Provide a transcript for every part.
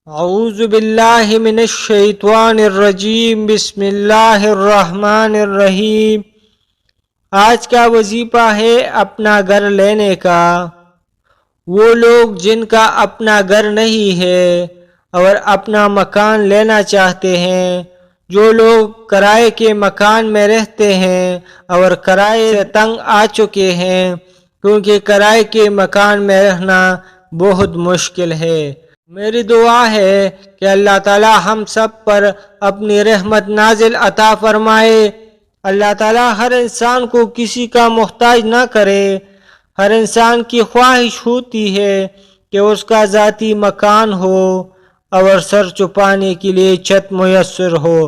اعوذ باللہ من الشیطان الرجیم، بسم اللہ الرحمن الرحیم۔ آج کا وظیفہ ہے اپنا گھر لینے کا۔ وہ لوگ جن کا اپنا گھر نہیں ہے اور اپنا مکان لینا چاہتے ہیں، جو لوگ کرائے کے مکان میں رہتے ہیں اور کرائے سے تنگ آ چکے ہیں، کیونکہ کرائے کے مکان میں رہنا بہت مشکل ہے۔ میری دعا ہے کہ اللہ تعالی ہم سب پر اپنی رحمت نازل عطا فرمائے۔ اللہ تعالی ہر انسان کو کسی کا محتاج نہ کرے۔ ہر انسان کی خواہش ہوتی ہے کہ اس کا ذاتی مکان ہو اور سر چھپانے کے لیے چھت میسر ہو۔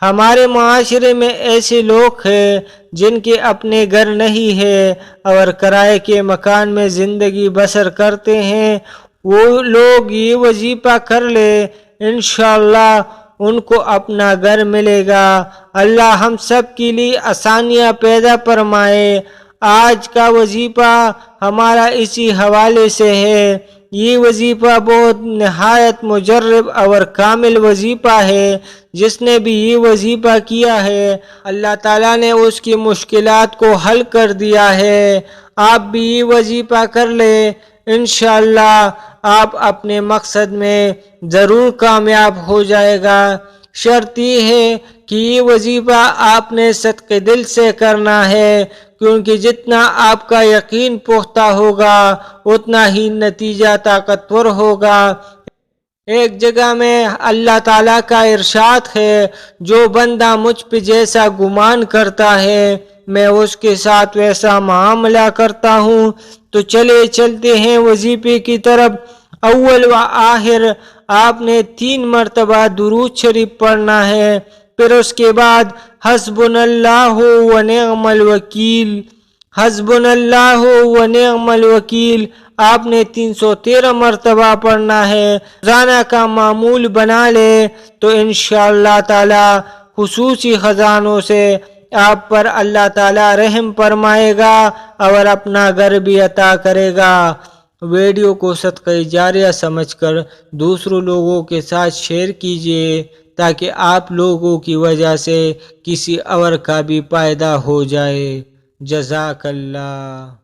ہمارے معاشرے میں ایسے لوگ ہیں جن کے اپنے گھر نہیں ہے اور کرائے کے مکان میں زندگی بسر کرتے ہیں۔ وہ لوگ یہ وظیفہ کر لے، انشاءاللہ ان کو اپنا گھر ملے گا۔ اللہ ہم سب کے لیے آسانیاں پیدا فرمائے۔ آج کا وظیفہ ہمارا اسی حوالے سے ہے۔ یہ وظیفہ بہت نہایت مجرب اور کامل وظیفہ ہے۔ جس نے بھی یہ وظیفہ کیا ہے، اللہ تعالیٰ نے اس کی مشکلات کو حل کر دیا ہے۔ آپ بھی یہ وظیفہ کر لیں، انشاءاللہ آپ اپنے مقصد میں ضرور کامیاب ہو جائے گا۔ شرط یہ ہے کہ یہ وظیفہ آپ نے صدقے دل سے کرنا ہے، کیونکہ جتنا آپ کا یقین پختہ ہوگا اتنا ہی نتیجہ طاقتور ہوگا۔ ایک جگہ میں اللہ تعالیٰ کا ارشاد ہے، جو بندہ مجھ پہ جیسا گمان کرتا ہے میں اس کے ساتھ ویسا معاملہ کرتا ہوں۔ تو چلتے ہیں وظیفے کی طرف۔ اول و آخر آپ نے 3 مرتبہ درود شریف پڑھنا ہے، پھر اس کے بعد حسبنا اللہ و نعم الوکیل، حسبنا اللہ و نعم الوکیل آپ نے 313 مرتبہ پڑھنا ہے۔ روزانہ کا معمول بنا لے تو انشاءاللہ تعالی خصوصی خزانوں سے آپ پر اللہ تعالی رحم فرمائے گا اور اپنا گھر بھی عطا کرے گا۔ ویڈیو کو صدقہ جاریہ سمجھ کر دوسروں لوگوں کے ساتھ شیئر کیجیے، تاکہ آپ لوگوں کی وجہ سے کسی اور کا بھی فائدہ ہو جائے۔ جزاک اللہ۔